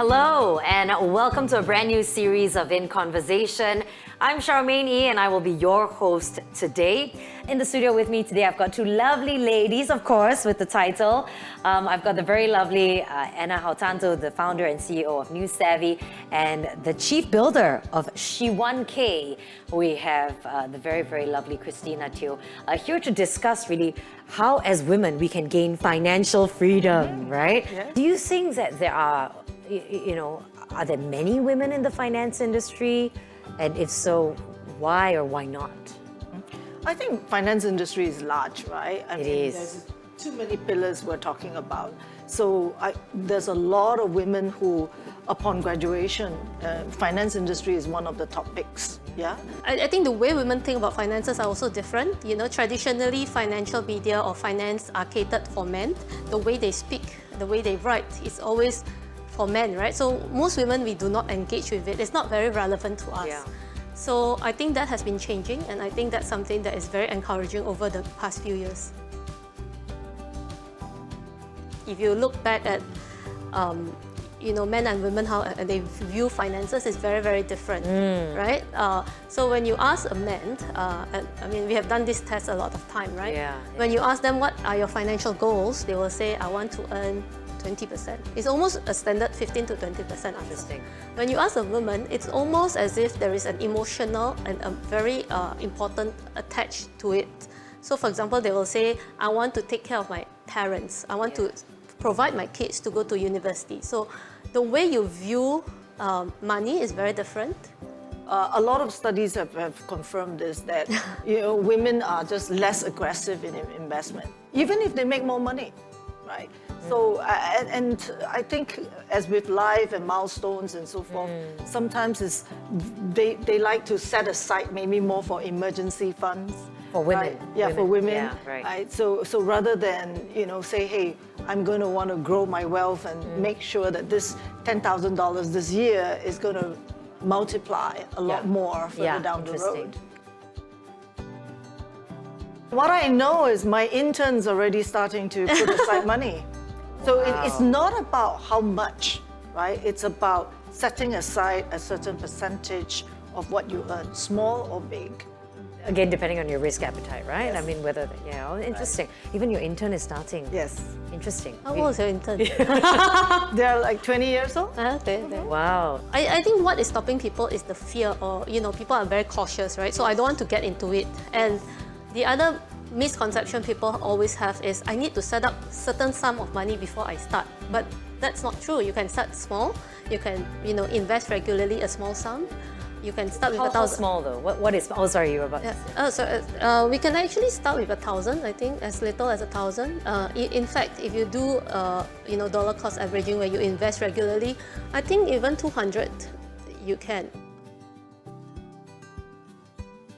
Hello, and welcome to a brand new series of In Conversation. I'm Charmaine E, and I will be your host today. In the studio with me today, I've got two lovely ladies, of course, with the title. I've got the very lovely Anna Haotanto, the founder and CEO of New Savvy, and the chief builder of She1K. We have the very, very lovely Christina Teo here to discuss really how, as women, we can gain financial freedom, right? Yeah. Do you think that there are are there many women in the finance industry? And if so, why or why not? I think finance industry is large, right? It is. There's too many pillars we're talking about. So there's a lot of women who, upon graduation, finance industry is one of the top picks. Yeah. I think the way women think about finances are also different. Traditionally, financial media or finance are catered for men. The way they speak, the way they write is always for men, right? So most women, we do not engage with it. It's not very relevant to us. Yeah. So I think that has been changing, and I think that's something that is very encouraging over the past few years. If you look back at men and women, how they view finances is very, very different, right? So when you ask a man, we have done this test a lot of time, right? Yeah. When you ask them what are your financial goals, they will say, I want to earn 20%. It's almost a standard 15 to 20% answer. Interesting. When you ask a woman, it's almost as if there is an emotional and a very important attached to it. So for example, they will say, I want to take care of my parents. I want to provide my kids to go to university. So the way you view money is very different. A lot of studies have confirmed this, that women are just less aggressive in investment, even if they make more money, right? So, and I think as with life and milestones and so forth, sometimes they like to set aside maybe more for emergency funds. For women. Right? Yeah, for women. Yeah, right. So rather than, say, hey, I'm going to want to grow my wealth and make sure that this $10,000 this year is going to multiply a lot more further down the road. What I know is my intern's already starting to put aside money. So it's not about how much, right? It's about setting aside a certain percentage of what you earn, small or big. Again, depending on your risk appetite, right? Yes. I mean, whether, interesting. Even your intern is starting. Yes. Interesting. How old is your intern? They're like 20 years old. Okay. Wow. I think what is stopping people is the fear, or people are very cautious, right? So I don't want to get into it. And the other misconception people always have is I need to set up certain sum of money before I start. But that's not true. You can start small. You can invest regularly a small sum. You can start with How 1,000. small though? What is? Oh, sorry, you were about. Yeah. We can actually start with 1,000. I think as little as 1,000. In fact, if you do dollar cost averaging where you invest regularly, I think even 200 you can.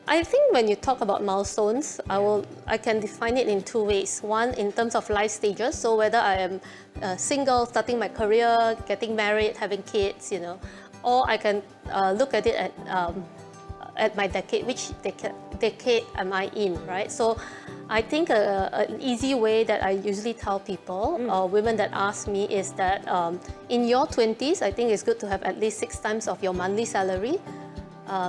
I think when you talk about milestones, I can define it in two ways. One, in terms of life stages, so whether I am single, starting my career, getting married, having kids, or I can look at it at my decade, which decade am I in, right? So I think an easy way that I usually tell people, or women that ask me, is that in your 20s, I think it's good to have at least 6 times of your monthly salary.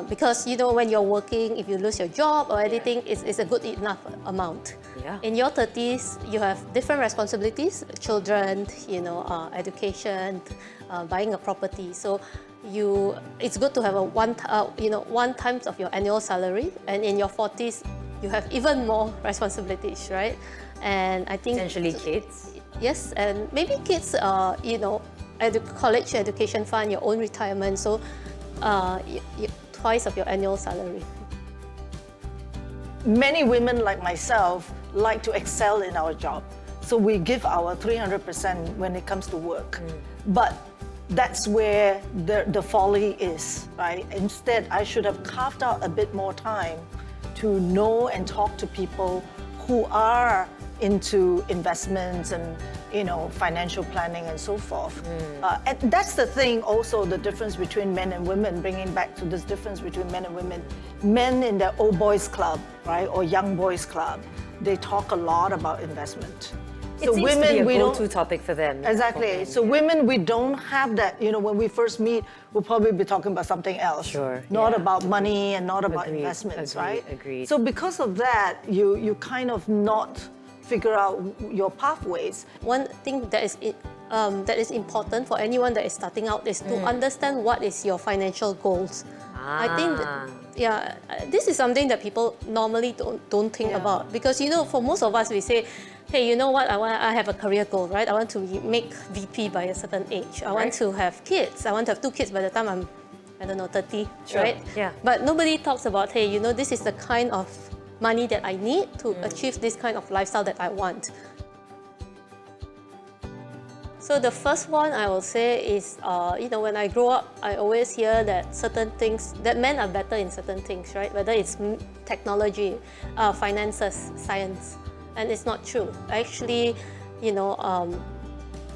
Because when you're working, if you lose your job or anything, it's a good enough amount. Yeah. In your 30s, you have different responsibilities: children, education, buying a property. So it's good to have one times of your annual salary. And in your 40s, you have even more responsibilities, right? And I think Potentially kids. Yes, and maybe kids, college education fund, your own retirement. So. Twice of your annual salary. Many women like myself like to excel in our job. So we give our 300% when it comes to work. But that's where the folly is, right? Instead, I should have carved out a bit more time to know and talk to people who are into investments and financial planning and so forth. And that's the thing also, the difference between men and women, bringing back to this difference between men and women. Men in their old boys club, right, or young boys club, they talk a lot about investment. It seems to be a go-to topic for them. Exactly. So women, we don't have that. You know, when we first meet, we'll probably be talking about something else. Sure, Not yeah. about money and not about Agreed, investments, agreed, right? agreed. So because of that, you kind of not figure out your pathways. One thing that is important for anyone that is starting out is to understand what is your financial goals. I think, this is something that people normally don't think about, because for most of us we say, hey, you know what? I have a career goal, right? I want to make VP by a certain age. I want to have kids. I want to have 2 kids by the time I'm, 30, right? Yeah. But nobody talks about, hey, this is the kind of money that I need to achieve this kind of lifestyle that I want. So the first one I will say is, when I grow up, I always hear that certain things, that men are better in certain things, right? Whether it's technology, finances, science, and it's not true. Actually,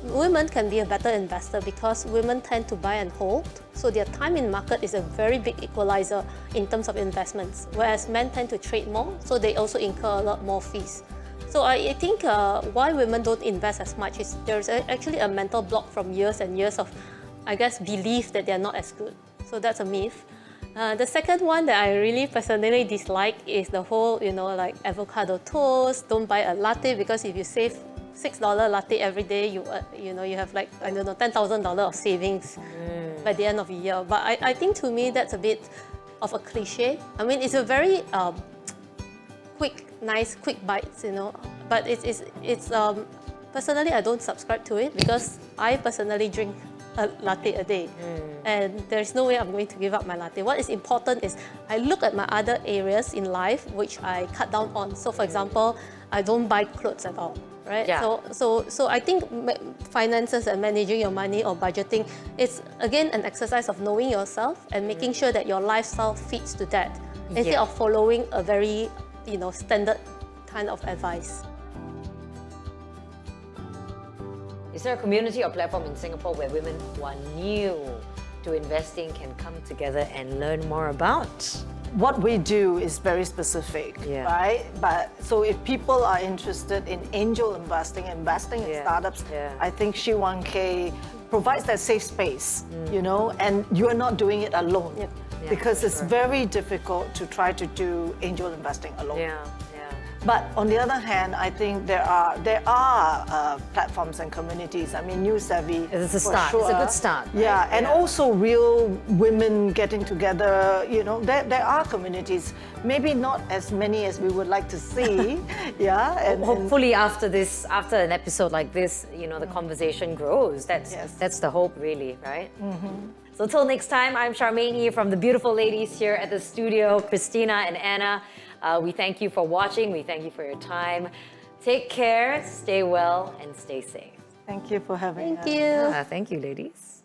women can be a better investor because women tend to buy and hold. So their time in market is a very big equalizer in terms of investments, whereas men tend to trade more, so they also incur a lot more fees. So I think why women don't invest as much is there's actually a mental block from years and years of, belief that they're not as good. So that's a myth. The second one that I really personally dislike is the whole, like avocado toast, don't buy a latte, because if you save $6 latte every day, you have like, $10,000 of savings by the end of the year. But I think to me that's a bit of a cliche. I mean, it's a very quick bites, but it's personally I don't subscribe to it, because I personally drink a latte a day, and there's no way I'm going to give up my latte. What is important is I look at my other areas in life which I cut down on. So for example, I don't buy clothes at all, right? Yeah. So I think finances and managing your money or budgeting is again an exercise of knowing yourself and making sure that your lifestyle fits to that, instead of following a very standard kind of advice. Is there a community or platform in Singapore where women who are new to investing can come together and learn more about? What we do is very specific, right? But so if people are interested in angel investing in startups, I think She1K provides that safe space, and you're not doing it alone. Because it's very difficult to try to do angel investing alone. But on the other hand, I think there are platforms and communities. I mean, New Savvy. It's a start. Sure. It's a good start. Right? Yeah, and also real women getting together. There are communities. Maybe not as many as we would like to see. And hopefully after an episode like this, the conversation grows. That's the hope, really, right? So till next time, I'm Charmaine E from the beautiful ladies here at the studio, Christina and Anna. We thank you for watching. We thank you for your time. Take care, stay well, and stay safe. Thank you for having us. Thank you. Thank you, ladies.